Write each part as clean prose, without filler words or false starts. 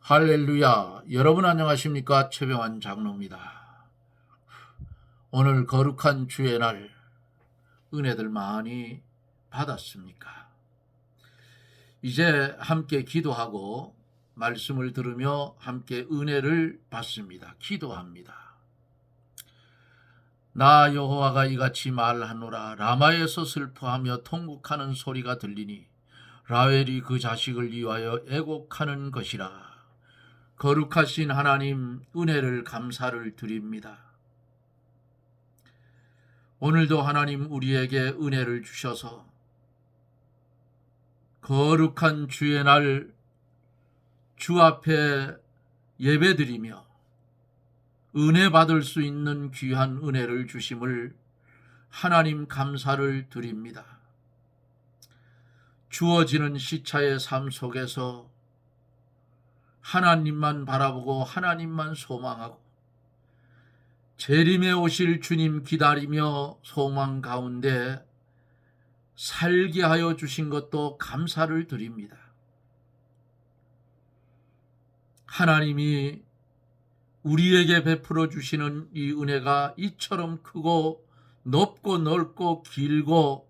할렐루야. 여러분 안녕하십니까? 최병환 장로입니다. 오늘 거룩한 주의 날 은혜들 많이 받았습니까? 이제 함께 기도하고 말씀을 들으며 함께 은혜를 받습니다. 기도합니다. 나 여호와가 이같이 말하노라. 라마에서 슬퍼하며 통곡하는 소리가 들리니 라헬이 그 자식을 위하여 애곡하는 것이라. 거룩하신 하나님, 은혜를 감사를 드립니다. 오늘도 하나님 우리에게 은혜를 주셔서 거룩한 주의 날 주 앞에 예배드리며 은혜 받을 수 있는 귀한 은혜를 주심을 하나님 감사를 드립니다. 주어지는 시차의 삶 속에서 하나님만 바라보고 하나님만 소망하고 재림에 오실 주님 기다리며 소망 가운데 살게 하여 주신 것도 감사를 드립니다. 하나님이 우리에게 베풀어 주시는 이 은혜가 이처럼 크고 높고 넓고 길고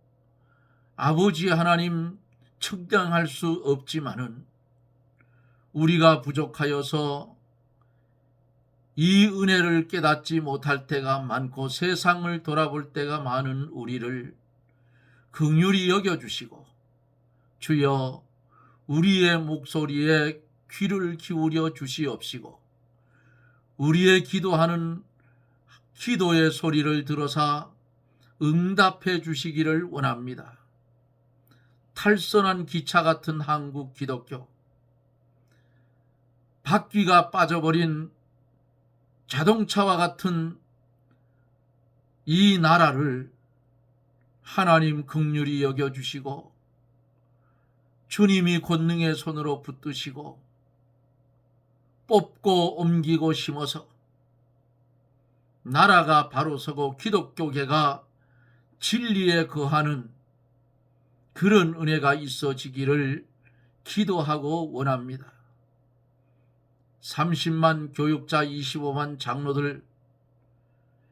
아버지 하나님 측량할 수 없지만은 우리가 부족하여서 이 은혜를 깨닫지 못할 때가 많고 세상을 돌아볼 때가 많은 우리를 긍휼히 여겨주시고 주여 우리의 목소리에 귀를 기울여 주시옵시고 우리의 기도하는 기도의 소리를 들어서 응답해 주시기를 원합니다. 탈선한 기차 같은 한국 기독교, 바퀴가 빠져버린 자동차와 같은 이 나라를 하나님 긍휼히 여겨주시고 주님이 권능의 손으로 붙드시고 뽑고 옮기고 심어서 나라가 바로 서고 기독교계가 진리에 거하는 그런 은혜가 있어지기를 기도하고 원합니다. 30만 교육자 25만 장로들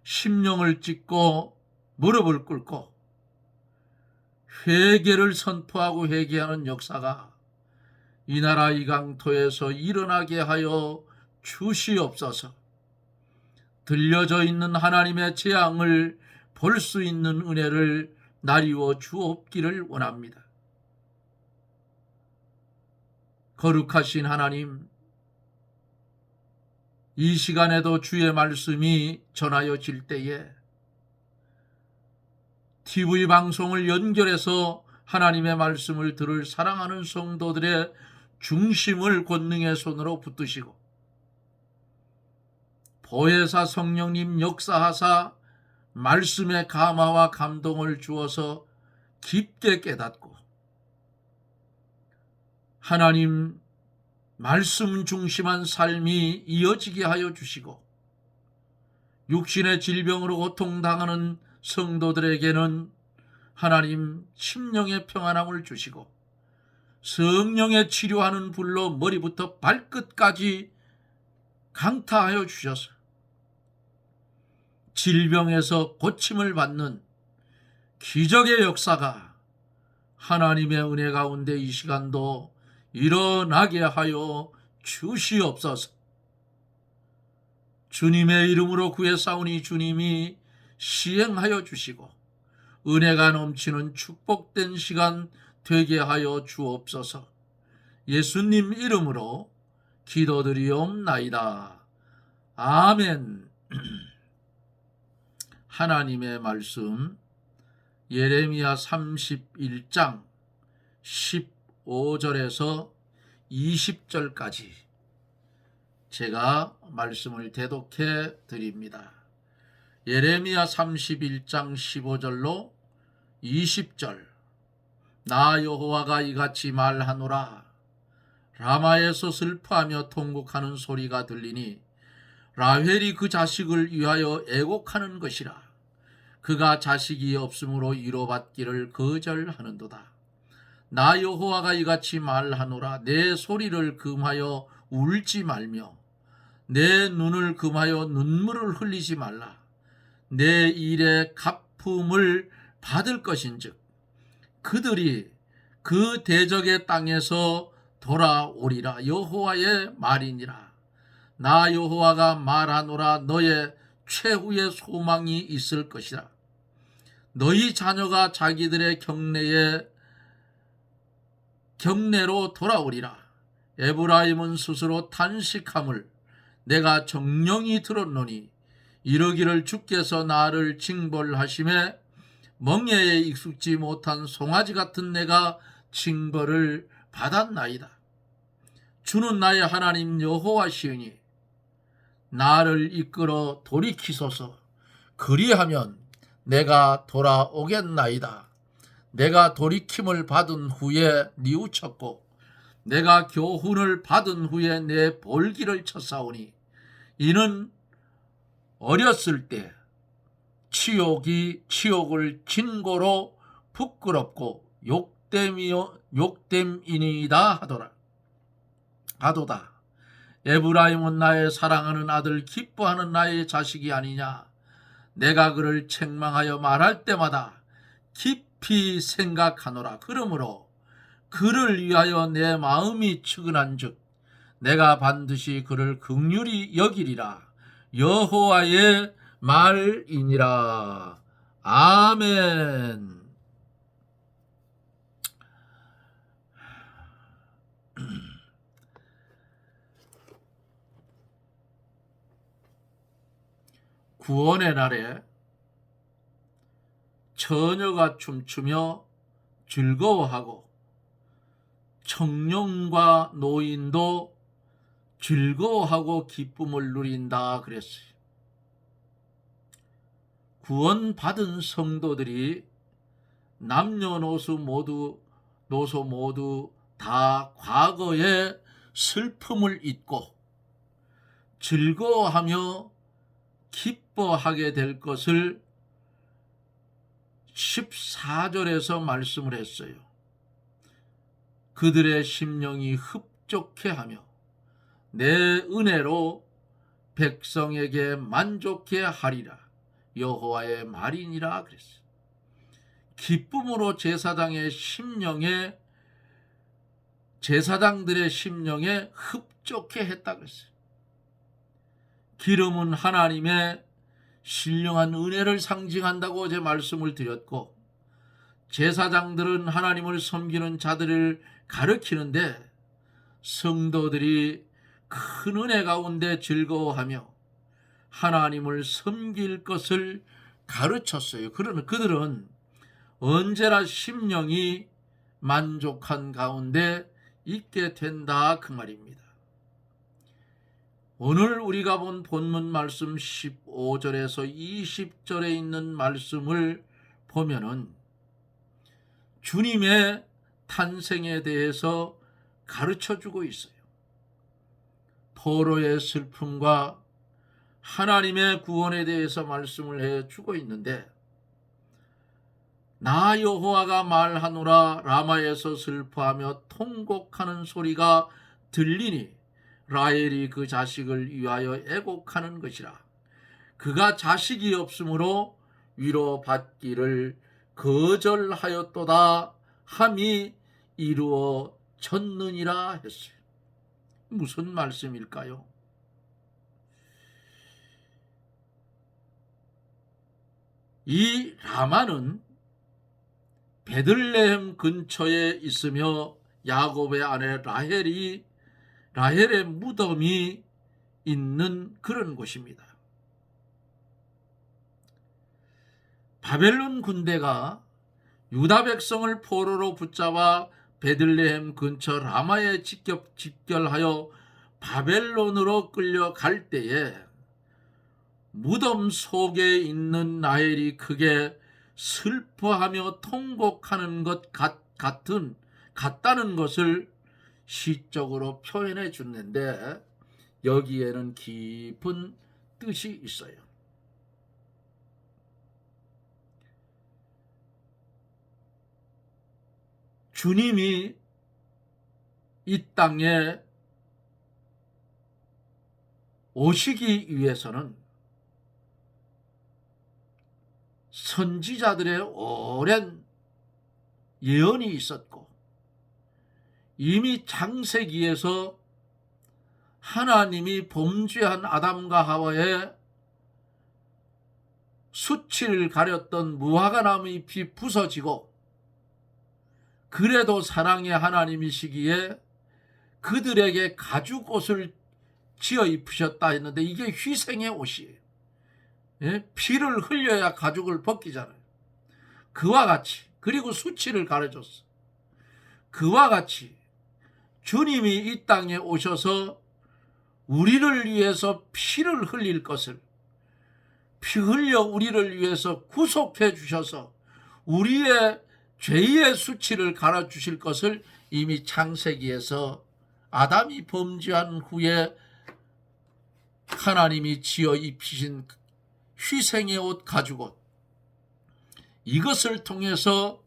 심령을 찢고 무릎을 꿇고 회개를 선포하고 회개하는 역사가 이 나라 이 강토에서 일어나게 하여 주시옵소서. 들려져 있는 하나님의 재앙을 볼 수 있는 은혜를 나리워 주옵기를 원합니다. 거룩하신 하나님, 이 시간에도 주의 말씀이 전하여질 때에 TV 방송을 연결해서 하나님의 말씀을 들을 사랑하는 성도들의 중심을 권능의 손으로 붙드시고 보혜사 성령님 역사하사 말씀의 감화와 감동을 주어서 깊게 깨닫고 하나님 말씀 중심한 삶이 이어지게 하여 주시고 육신의 질병으로 고통당하는 성도들에게는 하나님 심령의 평안함을 주시고 성령의 치료하는 불로 머리부터 발끝까지 강타하여 주셔서 질병에서 고침을 받는 기적의 역사가 하나님의 은혜 가운데 이 시간도 일어나게 하여 주시옵소서. 주님의 이름으로 구해싸우니 주님이 시행하여 주시고 은혜가 넘치는 축복된 시간 되게 하여 주옵소서. 예수님 이름으로 기도드리옵나이다. 아멘. 하나님의 말씀 예레미야 31장 15절에서 20절까지 제가 말씀을 대독해 드립니다. 예레미야 31장 15절로 20절. 나 여호와가 이같이 말하노라. 라마에서 슬퍼하며 통곡하는 소리가 들리니 라헬이 그 자식을 위하여 애곡하는 것이라. 그가 자식이 없으므로 위로받기를 거절하는도다. 나 여호와가 이같이 말하노라. 내 소리를 금하여 울지 말며 내 눈을 금하여 눈물을 흘리지 말라. 내 일의 갚음을 받을 것인즉 그들이 그 대적의 땅에서 돌아오리라. 여호와의 말이니라. 나 여호와가 말하노라. 너의 최후의 소망이 있을 것이라. 너희 자녀가 자기들의 경내로 돌아오리라. 에브라임은 스스로 탄식함을 내가 정령이 들었노니 이르기를 주께서 나를 징벌하심에 멍에에 익숙지 못한 송아지 같은 내가 징벌을 받았나이다. 주는 나의 하나님 여호와시니 나를 이끌어 돌이키소서. 그리하면 내가 돌아오겠나이다. 내가 돌이킴을 받은 후에 뉘우쳤고 내가 교훈을 받은 후에 내 볼기를 쳤사오니 이는 어렸을 때 치욕을 진고로 부끄럽고 욕됨이니이다 하도다. 에브라임은 나의 사랑하는 아들 기뻐하는 나의 자식이 아니냐. 내가 그를 책망하여 말할 때마다 깊이 생각하노라. 그러므로 그를 위하여 내 마음이 측은한즉 내가 반드시 그를 긍휼히 여기리라. 여호와의 말이니라. 아멘. 구원의 날에 처녀가 춤추며 즐거워하고 청년과 노인도 즐거워하고 기쁨을 누린다 그랬어요. 구원받은 성도들이 남녀노소 모두 다 과거의 슬픔을 잊고 즐거워하며 기뻐하게 될 것을 14절에서 말씀을 했어요. 그들의 심령이 흡족해 하며 내 은혜로 백성에게 만족해 하리라. 여호와의 말이니라 그랬어요. 기쁨으로 제사장들의 심령에 흡족해 했다 그랬어요. 기름은 하나님의 신령한 은혜를 상징한다고 어제 말씀을 드렸고, 제사장들은 하나님을 섬기는 자들을 가르치는데 성도들이 큰 은혜 가운데 즐거워하며 하나님을 섬길 것을 가르쳤어요. 그러나 그들은 언제나 심령이 만족한 가운데 있게 된다 그 말입니다. 오늘 우리가 본 본문 말씀 15절에서 20절에 있는 말씀을 보면은 주님의 탄생에 대해서 가르쳐주고 있어요. 포로의 슬픔과 하나님의 구원에 대해서 말씀을 해주고 있는데, 나 여호와가 말하노라. 라마에서 슬퍼하며 통곡하는 소리가 들리니 라헬이 그 자식을 위하여 애곡하는 것이라. 그가 자식이 없으므로 위로받기를 거절하였도다 함이 이루어졌느니라 했어요. 무슨 말씀일까요? 이 라마는 베들레헴 근처에 있으며 야곱의 아내 라헬의 무덤이 있는 그런 곳입니다. 바벨론 군대가 유다 백성을 포로로 붙잡아 베들레헴 근처 라마에 집결하여 바벨론으로 끌려갈 때에 무덤 속에 있는 라헬이 크게 슬퍼하며 통곡하는 것 같다는 것을 시적으로 표현해 주는데, 여기에는 깊은 뜻이 있어요. 주님이 이 땅에 오시기 위해서는 선지자들의 오랜 예언이 있었고 이미 창세기에서 하나님이 범죄한 아담과 하와의 수치를 가렸던 무화과나무 잎이 부서지고 그래도 사랑의 하나님이시기에 그들에게 가죽옷을 지어 입으셨다 했는데 이게 희생의 옷이에요. 예? 피를 흘려야 가죽을 벗기잖아요. 그와 같이 그리고 수치를 가려줬어. 그와 같이 주님이 이 땅에 오셔서 우리를 위해서 피를 흘릴 것을 피 흘려 우리를 위해서 구속해 주셔서 우리의 죄의 수치를 갈아주실 것을 이미 창세기에서 아담이 범죄한 후에 하나님이 지어 입히신 희생의 옷 가죽옷 이것을 통해서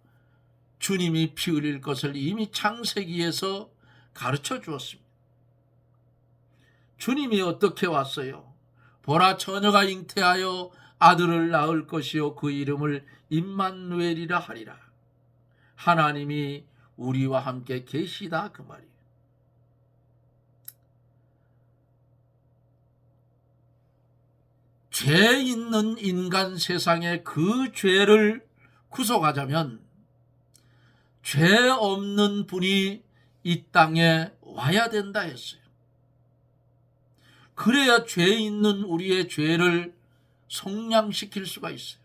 주님이 피 흘릴 것을 이미 창세기에서 가르쳐 주었습니다. 주님이 어떻게 왔어요? 보라 처녀가 잉태하여 아들을 낳을 것이요 그 이름을 임마누엘이라 하리라. 하나님이 우리와 함께 계시다 그 말이에요. 죄 있는 인간 세상에 그 죄를 구속하자면 죄 없는 분이 이 땅에 와야 된다 했어요. 그래야 죄 있는 우리의 죄를 속량시킬 수가 있어요.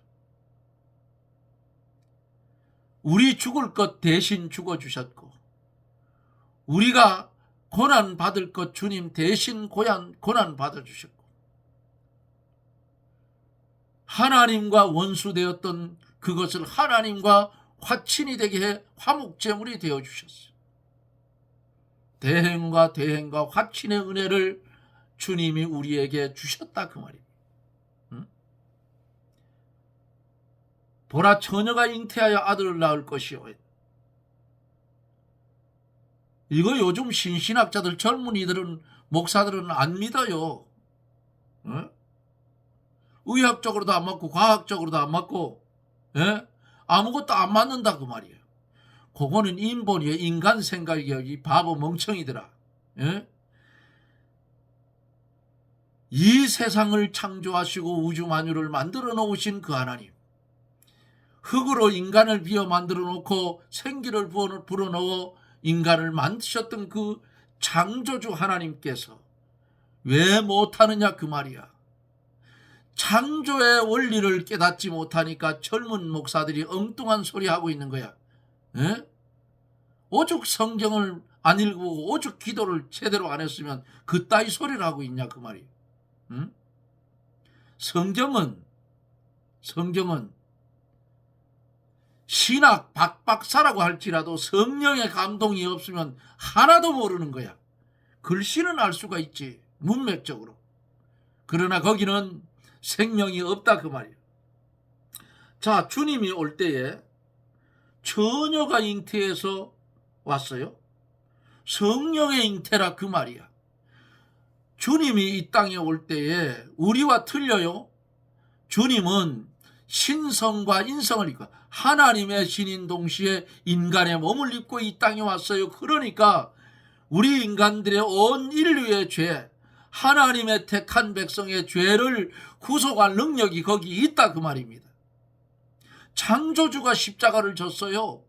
우리 죽을 것 대신 죽어주셨고 우리가 고난 받을 것 주님 대신 고난 받아주셨고 하나님과 원수되었던 그것을 하나님과 화친이 되게 해 화목제물이 되어주셨어요. 대행과 화친의 은혜를 주님이 우리에게 주셨다 그 말입니다. 보라 처녀가 잉태하여 아들을 낳을 것이요. 이거 요즘 신신학자들 젊은이들은 목사들은 안 믿어요. 의학적으로도 안 맞고 과학적으로도 안 맞고 아무것도 안 맞는다 그 말이에요. 그거는 인본이에요. 인간 생각이에요. 이 바보 멍청이들아. 이 세상을 창조하시고 우주 만유를 만들어 놓으신 그 하나님, 흙으로 인간을 비워 만들어 놓고 생기를 불어넣어 인간을 만드셨던 그 창조주 하나님께서 왜 못하느냐 그 말이야. 창조의 원리를 깨닫지 못하니까 젊은 목사들이 엉뚱한 소리 하고 있는 거야. 오죽 성경을 안 읽고 오죽 기도를 제대로 안 했으면 그따위 소리를 하고 있냐 그 말이야. 성경은 신학 박박사라고 할지라도 성령의 감동이 없으면 하나도 모르는 거야. 글씨는 알 수가 있지 문맥적으로. 그러나 거기는 생명이 없다 그 말이에요. 자, 주님이 올 때에 처녀가 잉태해서 왔어요. 성령의 잉태라 그 말이야. 주님이 이 땅에 올 때에 우리와 틀려요. 주님은 신성과 인성을 입고 하나님의 신인 동시에 인간의 몸을 입고 이 땅에 왔어요. 그러니까 우리 인간들의 온 인류의 죄, 하나님의 택한 백성의 죄를 구속할 능력이 거기 있다 그 말입니다. 창조주가 십자가를 졌어요.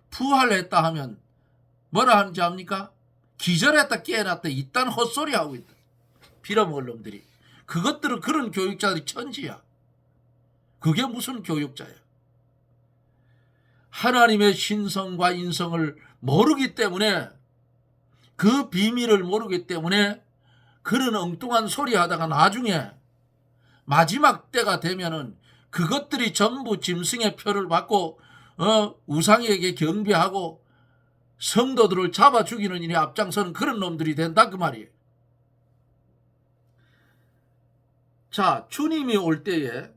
부활했다 하면 뭐라 하는지 압니까? 기절했다 깨어났다 이딴 헛소리 하고 있다. 빌어먹을 놈들이. 그것들은 그런 교육자들이 천지야. 그게 무슨 교육자야. 하나님의 신성과 인성을 모르기 때문에 그 비밀을 모르기 때문에 그런 엉뚱한 소리 하다가 나중에 마지막 때가 되면은 그것들이 전부 짐승의 표를 받고 우상에게 경배하고 성도들을 잡아 죽이는 일에 앞장서는 그런 놈들이 된다 그 말이에요. 자, 주님이 올 때에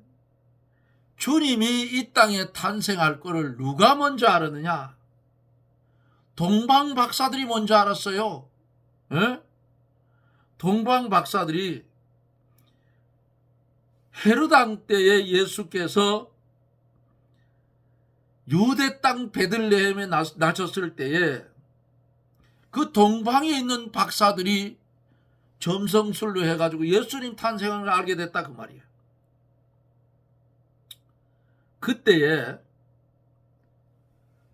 주님이 이 땅에 탄생할 거를 누가 먼저 알았느냐? 동방 박사들이 먼저 알았어요. 동방 박사들이 헤롯 왕 때에 예수께서 유대 땅 베들레헴에 나셨을 때에 그 동방에 있는 박사들이 점성술로 해가지고 예수님 탄생을 알게 됐다 그 말이에요. 그때에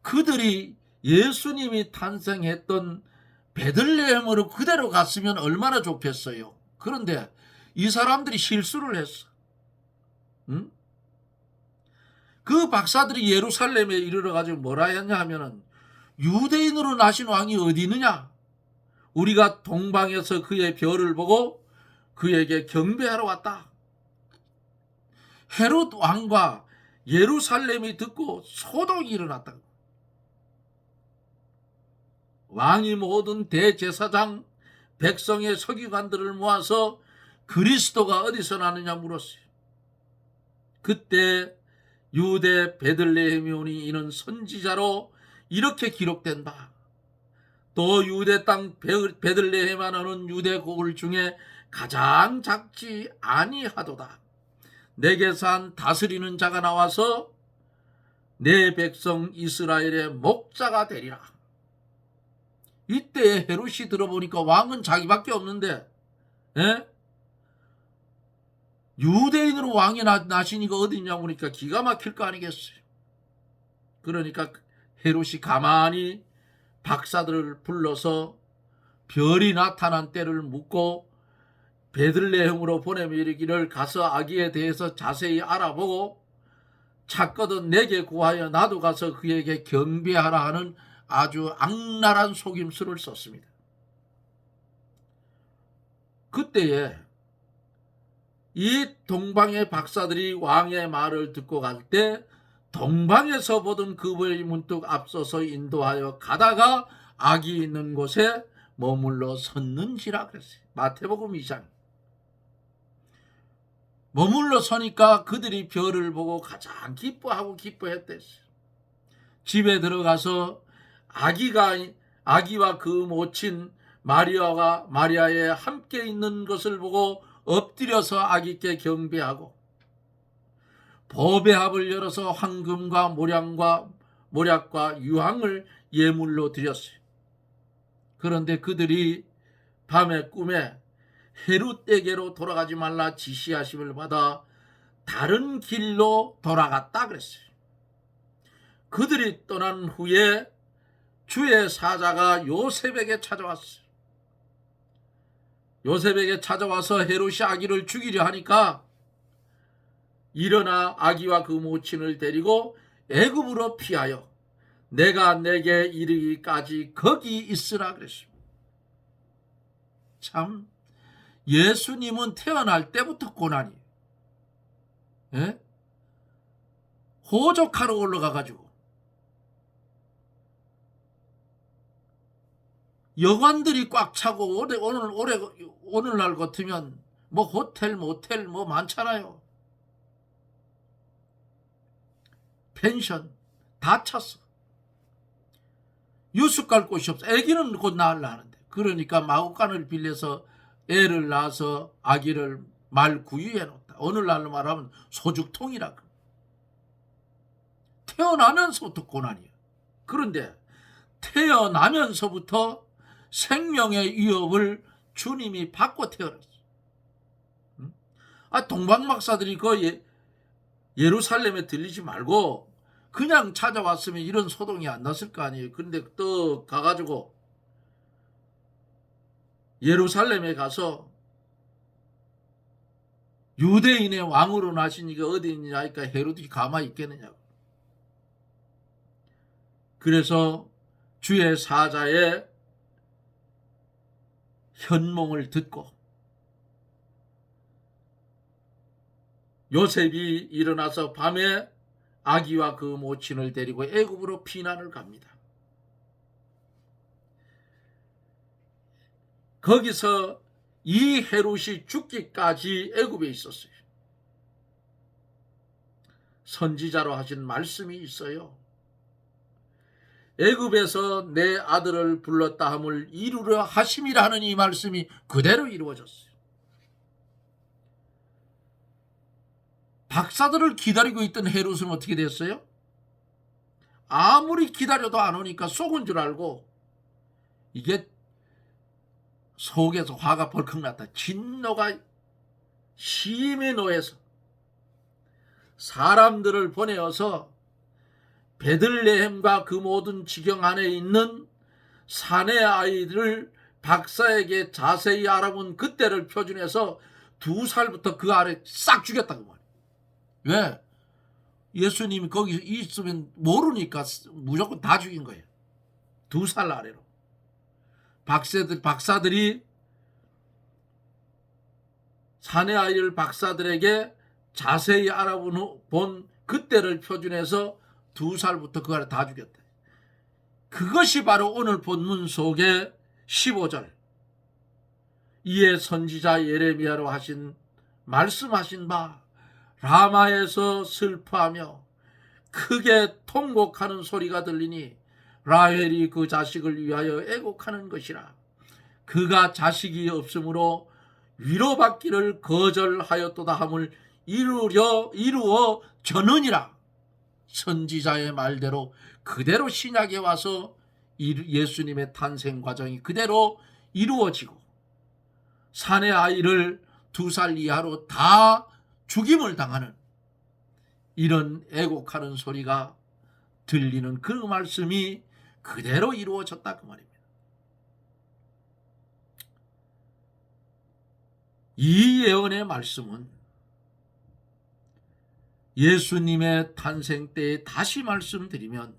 그들이 예수님이 탄생했던 베들레헴으로 그대로 갔으면 얼마나 좋겠어요. 그런데 이 사람들이 실수를 했어. 응? 그 박사들이 예루살렘에 이르러가지고 뭐라 했냐 하면은 유대인으로 나신 왕이 어디 있느냐? 우리가 동방에서 그의 별을 보고 그에게 경배하러 왔다. 헤롯 왕과 예루살렘이 듣고 소동이 일어났다. 왕이 모든 대제사장 백성의 서기관들을 모아서 그리스도가 어디서 나느냐 물었어요. 그때 유대 베들레헴이 오니 이는 선지자로 이렇게 기록된다. 또 유대 땅 베들레헴 하는 유대 고을 중에 가장 작지 아니하도다. 내게 산 다스리는 자가 나와서 내 백성 이스라엘의 목자가 되리라. 이때 헤롯이 들어보니까 왕은 자기밖에 없는데 유대인으로 왕이 나시니까 어디 있냐고 그러니까 기가 막힐 거 아니겠어요. 그러니까 헤롯이 가만히 박사들을 불러서 별이 나타난 때를 묻고 베들레헴으로 보내며 이르기를 가서 아기에 대해서 자세히 알아보고 찾거든 내게 구하여 나도 가서 그에게 경배하라 하는 아주 악랄한 속임수를 썼습니다. 그때에 이 동방의 박사들이 왕의 말을 듣고 갈 때 동방에서 보던 그분이 문득 앞서서 인도하여 가다가 아기 있는 곳에 머물러 섰는지라 그랬어요. 마태복음 2장. 머물러 서니까 그들이 별을 보고 가장 기뻐했댔어요. 집에 들어가서 아기와 그 모친 마리아에 함께 있는 것을 보고 엎드려서 아기께 경배하고 보배합을 열어서 황금과 모략과 유황을 예물로 드렸어요. 그런데 그들이 밤에 꿈에 헤롯에게로 돌아가지 말라 지시하심을 받아 다른 길로 돌아갔다 그랬어요. 그들이 떠난 후에 주의 사자가 요셉에게 찾아왔어요. 요셉에게 찾아와서 헤롯이 아기를 죽이려 하니까 일어나 아기와 그 모친을 데리고 애굽으로 피하여 내가 내게 이르기까지 거기 있으라 그랬습니다. 참 예수님은 태어날 때부터 고난이에요. 호적하러 올라가가지고 여관들이 꽉 차고 오늘날 같으면 뭐 호텔 모텔 뭐 많잖아요. 펜션 다 찼어. 유숙 갈 곳이 없어. 아기는 곧 낳으려 하는데 그러니까 마구간을 빌려서 애를 낳아서 아기를 말구유해 놓았다. 오늘날로 말하면 소죽통이라고. 태어나면서부터 고난이야. 그런데 태어나면서부터 생명의 위협을 주님이 받고 태어났어. 동방박사들이 그 예루살렘에 들리지 말고 그냥 찾아왔으면 이런 소동이 안 났을 거 아니에요. 그런데 또 가가지고 예루살렘에 가서 유대인의 왕으로 나시니까 어디 있느냐 하니까 헤롯이 가만히 있겠느냐고. 그래서 주의 사자의 현몽을 듣고 요셉이 일어나서 밤에 아기와 그 모친을 데리고 애굽으로 피난을 갑니다. 거기서 이 헤롯이 죽기까지 애굽에 있었어요. 선지자로 하신 말씀이 있어요. 애굽에서 내 아들을 불렀다 함을 이루려 하심이라 하는 이 말씀이 그대로 이루어졌어요. 박사들을 기다리고 있던 헤롯은 어떻게 됐어요? 아무리 기다려도 안 오니까 속은 줄 알고 이게 속에서 화가 벌컥 났다. 진노가 심히 노해서 사람들을 보내어서 베들레헴과 그 모든 지경 안에 있는 사내 아이들을 박사에게 자세히 알아본 그때를 표준해서 2살부터 그 아래 싹 죽였다고 말이에요. 왜? 예수님이 거기 있으면 모르니까 무조건 다 죽인 거예요. 2살 아래로. 박사들이 사내 아이를 박사들에게 자세히 알아본 그때를 표준해서 2살부터 그 아래 다 죽였다. 그것이 바로 오늘 본문 속의 15절. 이에 선지자 예레미야로 말씀하신 바 라마에서 슬퍼하며 크게 통곡하는 소리가 들리니 라헬이 그 자식을 위하여 애곡하는 것이라. 그가 자식이 없으므로 위로받기를 거절하였도다 함을 이루어 전느니라. 선지자의 말대로 그대로 신약에 와서 예수님의 탄생 과정이 그대로 이루어지고 사내 아이를 2살 이하로 다 죽임을 당하는 이런 애곡하는 소리가 들리는 그 말씀이 그대로 이루어졌다 그 말입니다. 이 예언의 말씀은 예수님의 탄생 때에 다시 말씀드리면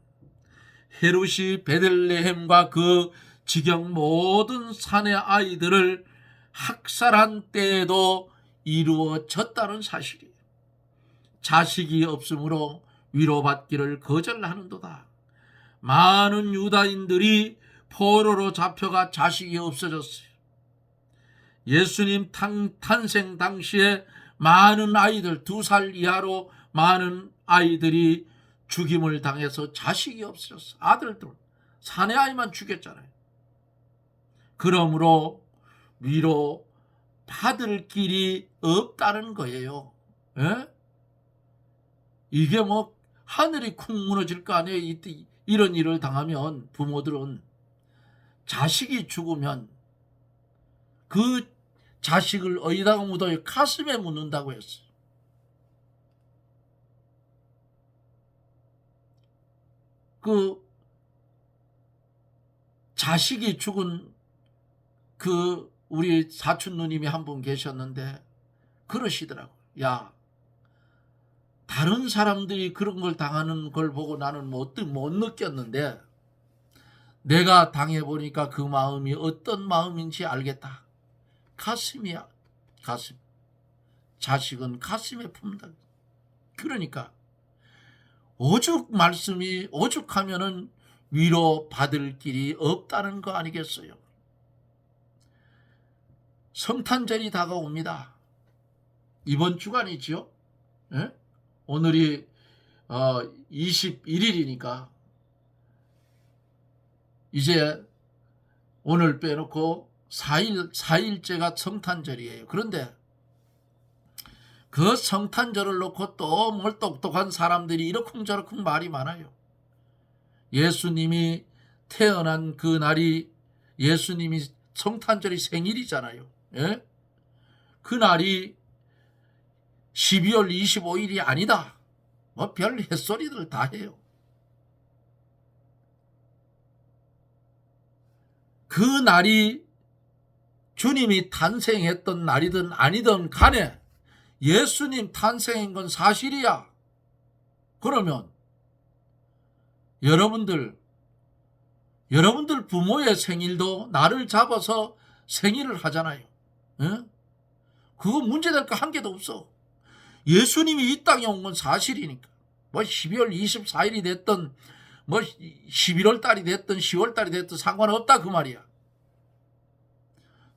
헤롯이 베들레헴과 그 지경 모든 사내 아이들을 학살한 때에도 이루어졌다는 사실이에요. 자식이 없으므로 위로받기를 거절하는도다. 많은 유다인들이 포로로 잡혀가 자식이 없어졌어요. 예수님 탄생 당시에 많은 아이들, 2살 이하로 많은 아이들이 죽임을 당해서 자식이 없어졌어. 아들들, 사내 아이만 죽였잖아요. 그러므로 위로 받을 길이 없다는 거예요. 에? 이게 뭐 하늘이 쿵 무너질 거 아니에요. 이런 일을 당하면 부모들은 자식이 죽으면 그 자식을 어디다가 묻어요? 가슴에 묻는다고 했어요. 그 자식이 죽은 그 우리 사촌 누님이 한 분 계셨는데 그러시더라고요. 야, 다른 사람들이 그런 걸 당하는 걸 보고 나는 못 느꼈는데 내가 당해보니까 그 마음이 어떤 마음인지 알겠다. 가슴이야. 가슴. 자식은 가슴에 품다. 그러니까 오죽하면은 위로 받을 길이 없다는 거 아니겠어요? 성탄절이 다가옵니다. 이번 주간이지요. 예? 오늘이 21일이니까 이제 오늘 빼놓고 4일째가 성탄절이에요. 그런데 그 성탄절을 놓고 또 뭘 똑똑한 사람들이 이러쿵저러쿵 말이 많아요. 예수님이 태어난 그 날이 예수님이 성탄절이 생일이잖아요. 예? 그 날이 12월 25일이 아니다. 뭐 별 햇소리들 다 해요. 그 날이 주님이 탄생했던 날이든 아니든 간에 예수님 탄생한 건 사실이야. 그러면 여러분들 부모의 생일도 날을 잡아서 생일을 하잖아요. 에? 그거 문제될 거 한 개도 없어. 예수님이 이 땅에 온 건 사실이니까. 뭐 12월 24일이 됐든 뭐 11월 달이 됐든 10월 달이 됐든 상관없다 그 말이야.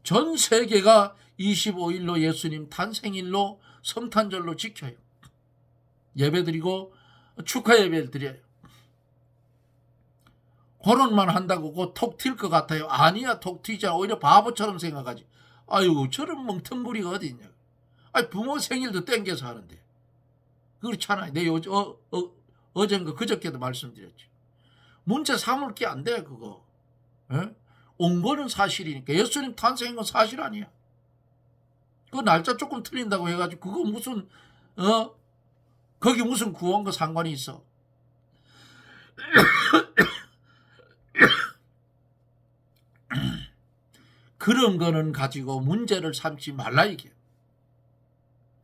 전 세계가 25일로 예수님 탄생일로 성탄절로 지켜요. 예배드리고 축하 예배를 드려요. 그런만 한다고 그거 톡 튈 것 같아요? 아니야, 톡 튀지 않아. 오히려 바보처럼 생각하지. 아유, 저런 멍텅구리가 어디 있냐. 아니, 부모 생일도 땡겨서 하는데. 그렇잖아요. 내 어젠가 그저께도 말씀드렸지. 문제 삼을 게 안 돼, 그거. 에? 온 거는 사실이니까. 예수님 탄생인 건 사실 아니야. 그 날짜 조금 틀린다고 해가지고 그거 무슨 거기 무슨 구원과 상관이 있어. 그런 거는 가지고 문제를 삼지 말라 이게.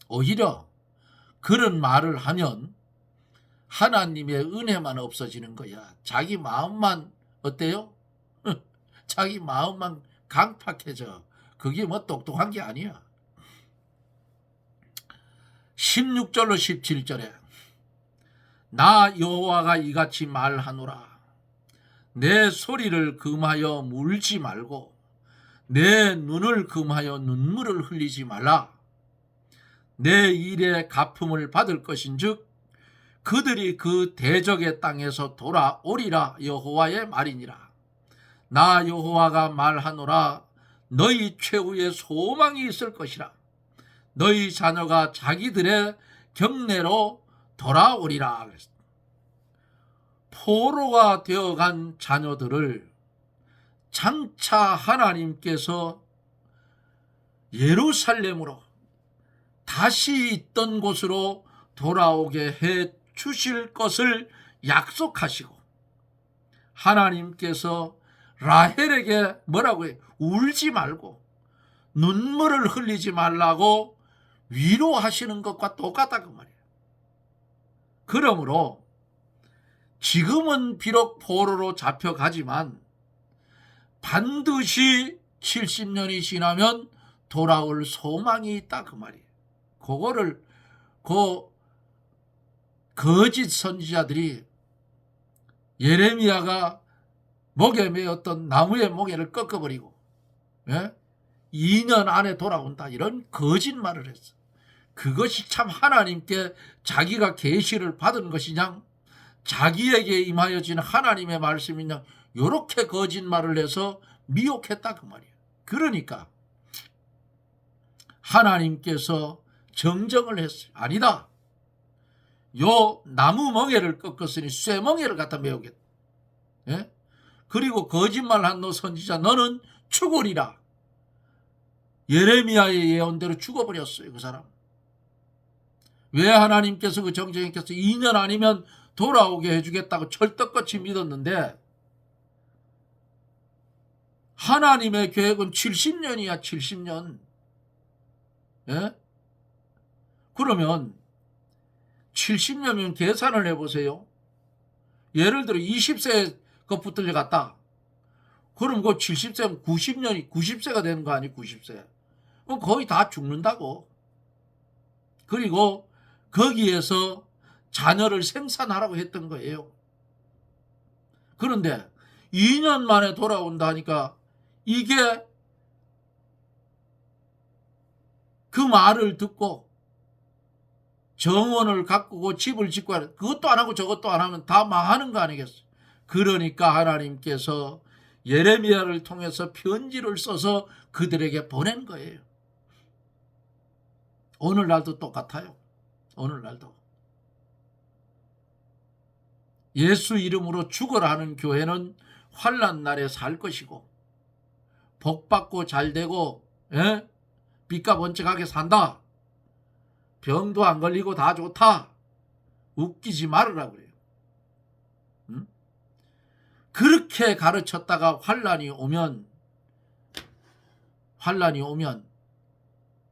오히려 그런 말을 하면 하나님의 은혜만 없어지는 거야. 자기 마음만 어때요? 자기 마음만 강팍해져. 그게 뭐 똑똑한 게 아니야. 16절로 17절에 나 여호와가 이같이 말하노라. 내 소리를 금하여 물지 말고 내 눈을 금하여 눈물을 흘리지 말라. 내 일의 갚음을 받을 것인즉 그들이 그 대적의 땅에서 돌아오리라. 여호와의 말이니라. 나 여호와가 말하노라. 너희 최후의 소망이 있을 것이라. 너희 자녀가 자기들의 경내로 돌아오리라. 포로가 되어간 자녀들을 장차 하나님께서 예루살렘으로 다시 있던 곳으로 돌아오게 해 주실 것을 약속하시고 하나님께서 라헬에게 뭐라고 해? 울지 말고 눈물을 흘리지 말라고 위로하시는 것과 똑같다 그 말이에요. 그러므로 지금은 비록 포로로 잡혀가지만 반드시 70년이 지나면 돌아올 소망이 있다 그 말이에요. 그거를 거짓 선지자들이 예레미야가 목에 매었던 나무의 몽에를 꺾어버리고 2년 안에 돌아온다 이런 거짓말을 했어. 그것이 참 하나님께 자기가 계시를 받은 것이냐 자기에게 임하여진 하나님의 말씀이냐 이렇게 거짓말을 해서 미혹했다 그 말이에요. 그러니까 하나님께서 정정을 했어요. 아니다. 요 나무 멍에를 꺾었으니 쇠 멍에를 갖다 메우겠다. 그리고 거짓말한 너 선지자 너는 죽으리라. 예레미야의 예언대로 죽어버렸어요. 그 사람. 왜 하나님께서 그 정정님께서 2년 아니면 돌아오게 해주겠다고 철떡같이 믿었는데 하나님의 계획은 70년이야. 70년. 그러면 70년이면 계산을 해보세요. 예를 들어 20세 그 붙들려 갔다. 그럼 그 70세면 90세가 되는 거 아니 90세. 그럼 거의 다 죽는다고. 그리고 거기에서 자녀를 생산하라고 했던 거예요. 그런데 2년 만에 돌아온다 하니까 이게 그 말을 듣고 정원을 가꾸고 집을 짓고 그것도 안 하고 저것도 안 하면 다 망하는 거 아니겠어요. 그러니까 하나님께서 예레미야를 통해서 편지를 써서 그들에게 보낸 거예요. 오늘날도 똑같아요. 오늘날도. 예수 이름으로 죽어라 하는 교회는 환난 날에 살 것이고 복받고 잘되고 빚과 번쩍하게 산다. 병도 안 걸리고 다 좋다. 웃기지 말으라 그래요. 그렇게 가르쳤다가 환난이 오면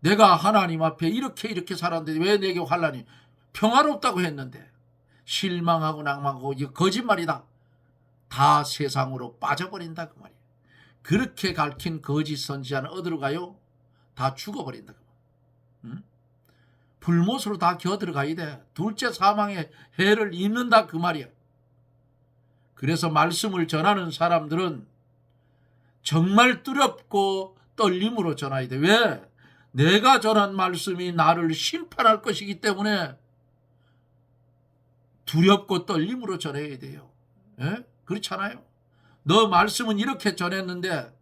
내가 하나님 앞에 이렇게 살았는데 왜 내게 환난이 평화롭다고 했는데 실망하고 낭망하고 이거 거짓말이다. 다 세상으로 빠져버린다 그 말이에요. 그렇게 가르친 거짓 선지자는 어디로 가요? 다 죽어버린다. 불못으로 다 겨들어가야 돼. 둘째 사망의 해를 입는다 그 말이야. 그래서 말씀을 전하는 사람들은 정말 두렵고 떨림으로 전해야 돼. 왜? 내가 전한 말씀이 나를 심판할 것이기 때문에 두렵고 떨림으로 전해야 돼요. 그렇잖아요. 너 말씀은 이렇게 전했는데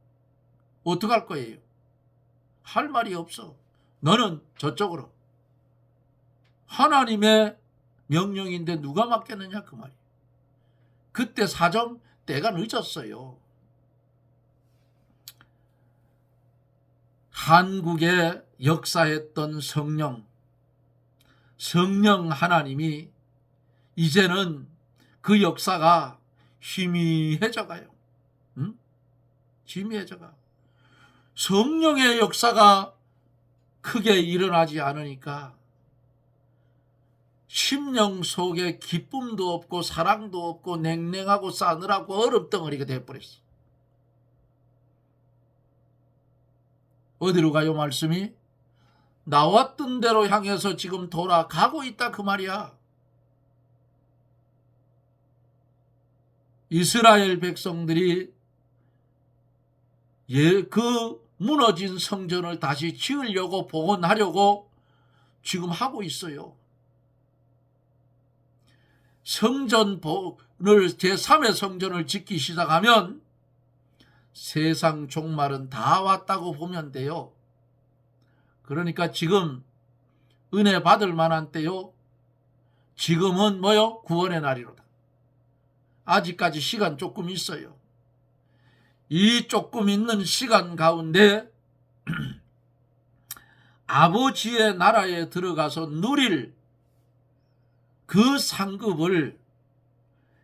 어떡할 거예요? 할 말이 없어. 너는 저쪽으로. 하나님의 명령인데 누가 맡겠느냐 그 말이에요. 그때 사정 때가 늦었어요. 한국에 역사했던 성령 하나님이 이제는 그 역사가 희미해져 가요. 응? 희미해져 가. 성령의 역사가 크게 일어나지 않으니까 심령 속에 기쁨도 없고 사랑도 없고 냉랭하고 싸늘하고 얼음덩어리가 되어버렸어. 어디로 가요 말씀이? 나왔던 대로 향해서 지금 돌아가고 있다 그 말이야. 이스라엘 백성들이 그 무너진 성전을 다시 지으려고 복원하려고 지금 하고 있어요. 성전을 제3의 성전을 짓기 시작하면 세상 종말은 다 왔다고 보면 돼요. 그러니까 지금 은혜 받을 만한 때요. 지금은 뭐요? 구원의 날이로다. 아직까지 시간 조금 있어요. 이 조금 있는 시간 가운데 아버지의 나라에 들어가서 누릴 그 상급을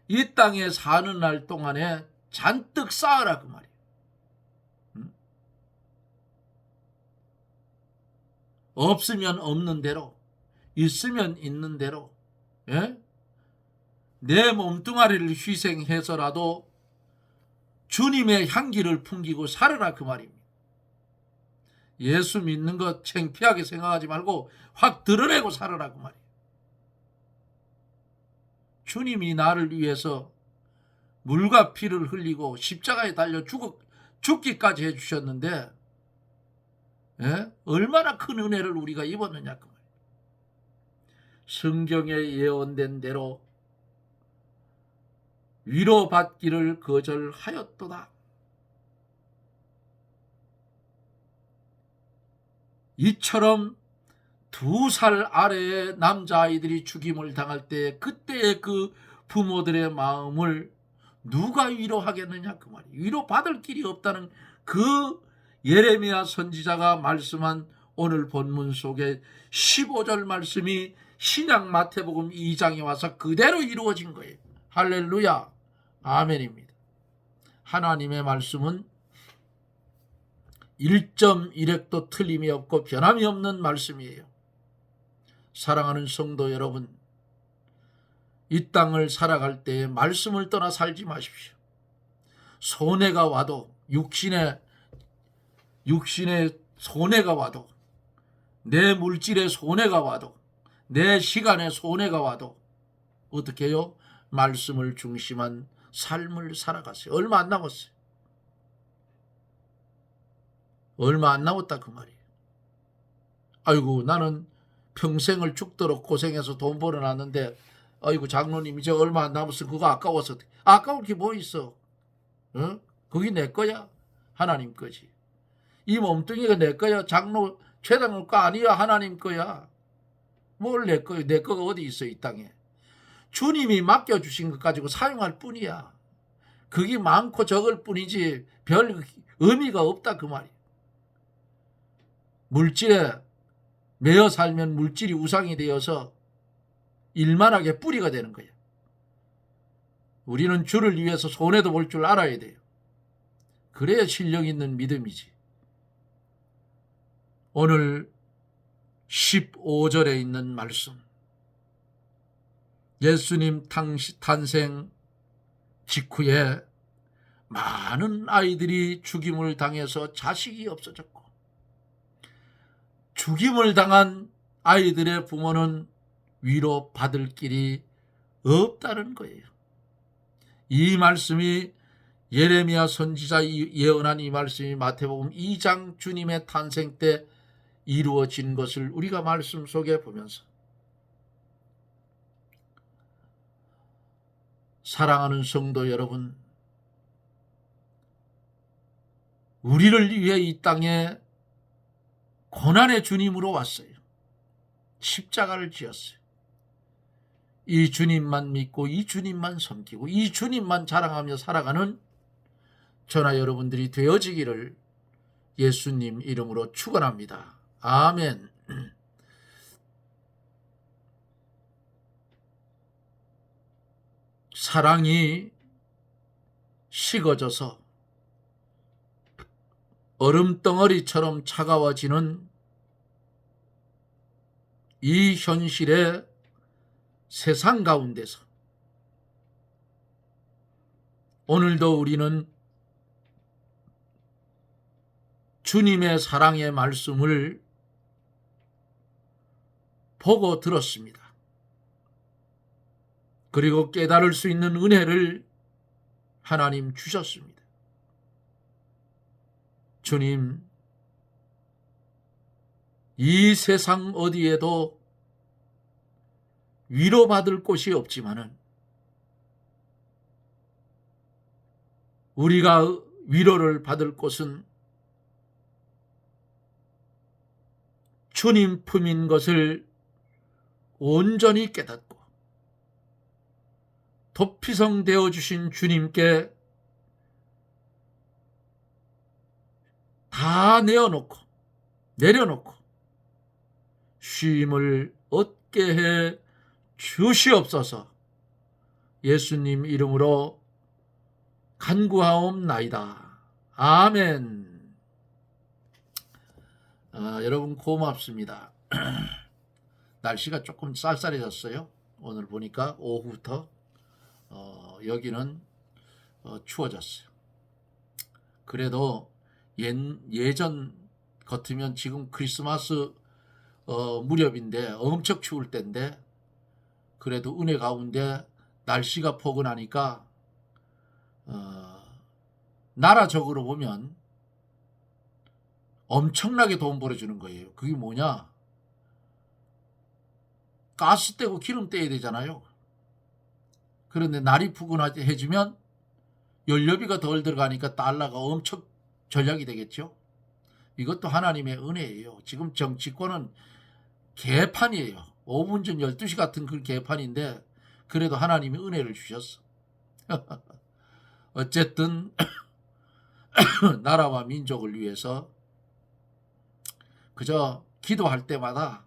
이 땅에 사는 날 동안에 잔뜩 쌓으라 그 말이에요. 없으면 없는 대로, 있으면 있는 대로, 예? 내 몸뚱아리를 희생해서라도 주님의 향기를 풍기고 살아라 그 말입니다. 예수 믿는 것 창피하게 생각하지 말고 확 드러내고 살아라 그 말이에요. 주님이 나를 위해서 물과 피를 흘리고 십자가에 달려 죽기까지 해주셨는데 예? 얼마나 큰 은혜를 우리가 입었느냐 그 말이에요. 성경에 예언된 대로 위로받기를 거절하였도다. 이처럼 2살 아래의 남자아이들이 죽임을 당할 때 그때의 그 부모들의 마음을 누가 위로하겠느냐 그 말이에요. 위로받을 길이 없다는 그 예레미야 선지자가 말씀한 오늘 본문 속에 15절 말씀이 신약 마태복음 2장에 와서 그대로 이루어진 거예요. 할렐루야 아멘입니다. 하나님의 말씀은 1.1획도 틀림이 없고 변함이 없는 말씀이에요. 사랑하는 성도 여러분, 이 땅을 살아갈 때에 말씀을 떠나 살지 마십시오. 손해가 와도 육신의 손해가 와도 내 물질의 손해가 와도 내 시간의 손해가 와도 어떻게 해요? 말씀을 중심한 삶을 살아가세요. 얼마 안 남았어요. 얼마 안 남았다 그 말이에요. 아이고 나는 평생을 죽도록 고생해서 돈 벌어놨는데 아이고 장로님 이제 얼마 안 남았어. 그거 아까워서. 아까울 게 뭐 있어. 어? 그게 내 거야? 하나님 거지. 이 몸뚱이가 내 거야? 장로 최장로 거 아니야? 하나님 거야. 뭘 내 거야? 내 거가 어디 있어 이 땅에. 주님이 맡겨주신 것 가지고 사용할 뿐이야. 그게 많고 적을 뿐이지 별 의미가 없다 그 말이야. 물질에 매여 살면 물질이 우상이 되어서 일만하게 뿌리가 되는 거야. 우리는 주를 위해서 손해도 볼 줄 알아야 돼요. 그래야 실력 있는 믿음이지. 오늘 15절에 있는 말씀, 예수님 탄생 직후에 많은 아이들이 죽임을 당해서 자식이 없어졌고 죽임을 당한 아이들의 부모는 위로받을 길이 없다는 거예요. 이 말씀이 예레미야 선지자 예언한 이 말씀이 마태복음 2장 주님의 탄생 때 이루어진 것을 우리가 말씀 속에 보면서 사랑하는 성도 여러분, 우리를 위해 이 땅에 고난의 주님으로 왔어요. 십자가를 지었어요. 이 주님만 믿고 이 주님만 섬기고 이 주님만 자랑하며 살아가는 저나 여러분들이 되어지기를 예수님 이름으로 축원합니다. 아멘. 사랑이 식어져서 얼음덩어리처럼 차가워지는 이 현실의 세상 가운데서 오늘도 우리는 주님의 사랑의 말씀을 보고 들었습니다. 그리고 깨달을 수 있는 은혜를 하나님 주셨습니다. 주님, 이 세상 어디에도 위로받을 곳이 없지만은 우리가 위로를 받을 곳은 주님 품인 것을 온전히 깨닫고 도피성 되어주신 주님께 다 내려놓고 쉼을 얻게 해 주시옵소서. 예수님 이름으로 간구하옵나이다. 아멘. 여러분 고맙습니다. 날씨가 조금 쌀쌀해졌어요. 오늘 보니까 오후부터 여기는 추워졌어요. 그래도 예전 같으면 지금 크리스마스 무렵인데 엄청 추울 때인데 그래도 은혜 가운데 날씨가 포근하니까 나라적으로 보면 엄청나게 돈 벌어주는 거예요. 그게 뭐냐? 가스 떼고 기름 떼야 되잖아요. 그런데 날이 푸근해지면 연료비가 덜 들어가니까 달러가 엄청 전략이 되겠죠. 이것도 하나님의 은혜예요. 지금 정치권은 개판이에요. 5분 전 12시 같은 그 개판인데 그래도 하나님이 은혜를 주셨어. 어쨌든 나라와 민족을 위해서 그저 기도할 때마다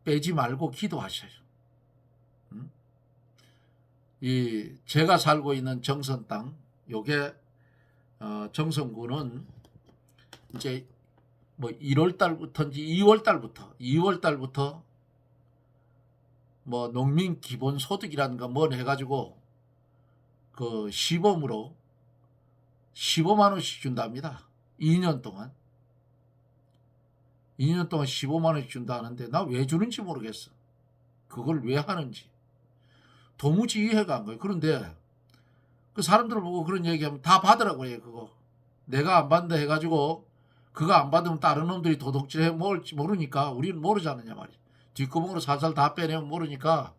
빼지 말고 기도하셔요. 이 제가 살고 있는 정선 땅, 요게 정선구는 이제 뭐 1월 달부터인지 2월 달부터 뭐 농민 기본 소득이라든가 뭘 해가지고 그 시범으로 15만 원씩 준답니다. 2년 동안 15만 원씩 준다 하는데 나 왜 주는지 모르겠어. 그걸 왜 하는지 도무지 이해가 안 가요. 그런데 그 사람들 보고 그런 얘기하면 다 받으라고 해요. 그거 내가 안 받는다 해가지고 그거 안 받으면 다른 놈들이 도둑질해 먹을지 모르니까 우리는 모르지 않느냐 말이야. 뒷구멍으로 살살 다 빼내면 모르니까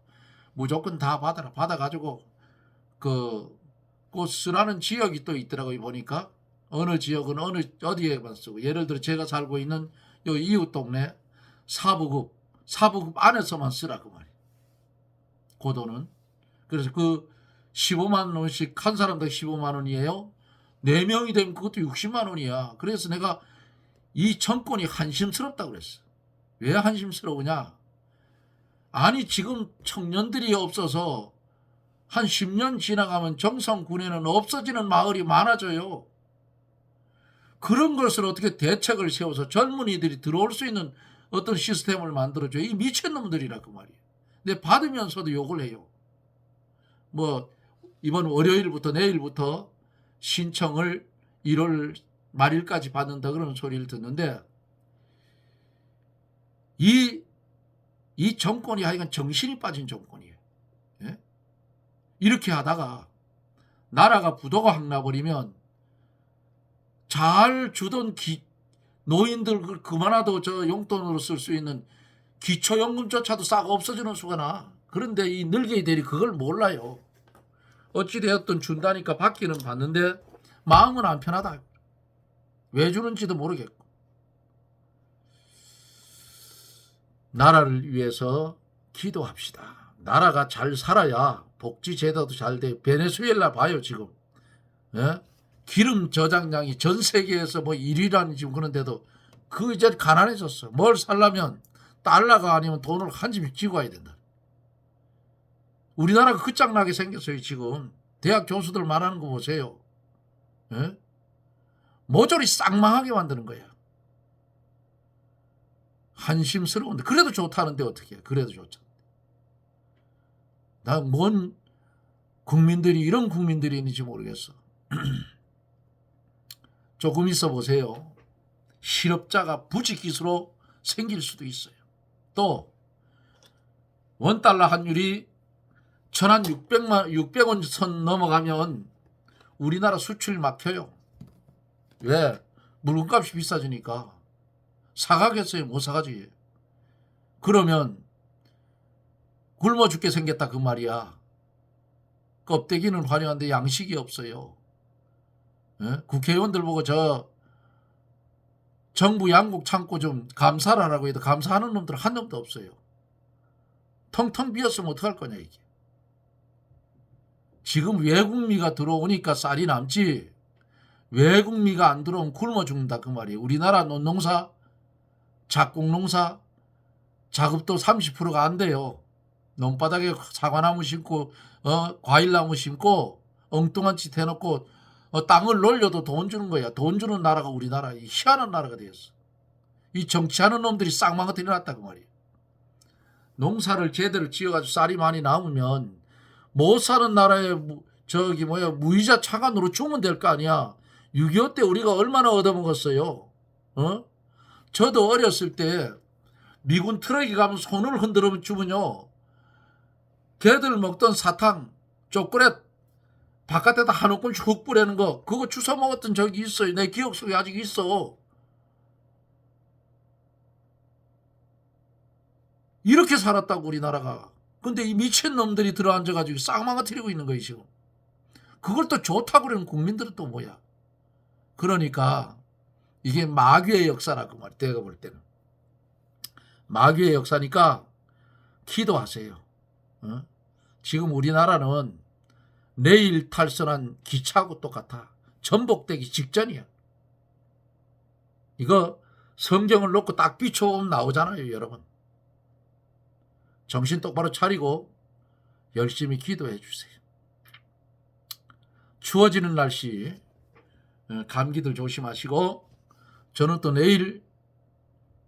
무조건 다 받아가지고 그 쓰라는 지역이 또 있더라고요. 보니까 어느 지역은 어디에만 쓰고, 예를 들어 제가 살고 있는 요 이웃 동네 사부급 안에서만 쓰라 그 말이에요. 그 돈은. 그래서 그 15만 원씩 한 사람당 15만 원이에요. 4명이 되면 그것도 60만 원이야. 그래서 내가 이 정권이 한심스럽다고 그랬어. 왜 한심스러우냐? 아니 지금 청년들이 없어서 한 10년 지나가면 정선군에는 없어지는 마을이 많아져요. 그런 것을 어떻게 대책을 세워서 젊은이들이 들어올 수 있는 어떤 시스템을 만들어줘요. 이 미친놈들이라 그 말이에요. 근데 받으면서도 욕을 해요. 뭐 이번 월요일부터 내일부터 신청을 1월 말일까지 받는다 그런 소리를 듣는데 이 정권이 하여간 정신이 빠진 정권이에요. 예? 이렇게 하다가 나라가 부도가 확 나버리면 잘 주던 노인들 그만하도 저 용돈으로 쓸 수 있는 기초연금조차도 싹 없어지는 수가 나. 그런데 이 늙은이들이 그걸 몰라요. 어찌되었든 준다니까 받기는 받는데 마음은 안 편하다. 왜 주는지도 모르겠고. 나라를 위해서 기도합시다. 나라가 잘 살아야 복지 제도도 잘 돼. 베네수엘라 봐요 지금. 예? 기름 저장량이 전 세계에서 뭐 1위라는 지금 그런데도 그 이제 가난해졌어. 뭘 살려면 달러가 아니면 돈을 한 집씩 쥐고 가야 된다. 우리나라가 끝장나게 생겼어요 지금. 대학 교수들 말하는 거 보세요. 예? 모조리 쌍망하게 만드는 거야. 한심스러운데 그래도 좋다는데 어떻게 해. 그래도 좋잖아. 나 뭔 국민들이 이런 국민들이 있는지 모르겠어. 조금 있어 보세요. 실업자가 부지기수로 생길 수도 있어요. 또 원달러 환율이 1,600원 선 넘어가면 우리나라 수출 막혀요. 왜? 물건값이 비싸지니까. 사가겠어요? 못 사가지. 그러면 굶어 죽게 생겼다 그 말이야. 껍데기는 화려한데 양식이 없어요. 예? 국회의원들 보고 저 정부 양국 창고 좀 감사를 하라고 해도 감사하는 놈들 한 놈도 없어요. 텅텅 비었으면 어떡할 거냐 이게. 지금 외국미가 들어오니까 쌀이 남지 외국미가 안 들어오면 굶어 죽는다 그 말이에요. 우리나라 논농사 작곡농사 작업도 30%가 안 돼요. 논바닥에 사과나무 심고 과일나무 심고 엉뚱한 짓 해놓고 땅을 놀려도 돈 주는 거야. 돈 주는 나라가 우리나라. 희한한 나라가 되었어. 이 정치하는 놈들이 쌍망아들이 났다 그 말이에요. 농사를 제대로 지어가지고 쌀이 많이 남으면 못 사는 나라에 무이자 차관으로 주면 될 거 아니야. 6.25 때 우리가 얼마나 얻어먹었어요. 저도 어렸을 때 미군 트럭이 가면 손을 흔들어 주면요. 걔들 먹던 사탕, 초콜릿 바깥에다 한 움큼씩 훅 뿌리는 거 그거 주워 먹었던 적이 있어요. 내 기억 속에 아직 있어. 이렇게 살았다고 우리나라가. 근데 이 미친놈들이 들어앉아가지고 쌍망아뜨리고 있는 거예요 지금. 그걸 또 좋다고 그러는 국민들은 또 뭐야. 그러니까 이게 마귀의 역사라고 말이야. 내가 볼 때는. 마귀의 역사니까 기도하세요. 지금 우리나라는 내일 탈선한 기차하고 똑같아. 전복되기 직전이야. 이거 성경을 놓고 딱 비춰보면 나오잖아요 여러분. 정신 똑바로 차리고 열심히 기도해 주세요. 추워지는 날씨 감기들 조심하시고 저는 또 내일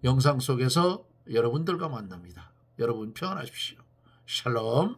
영상 속에서 여러분들과 만납니다. 여러분 평안하십시오. 샬롬.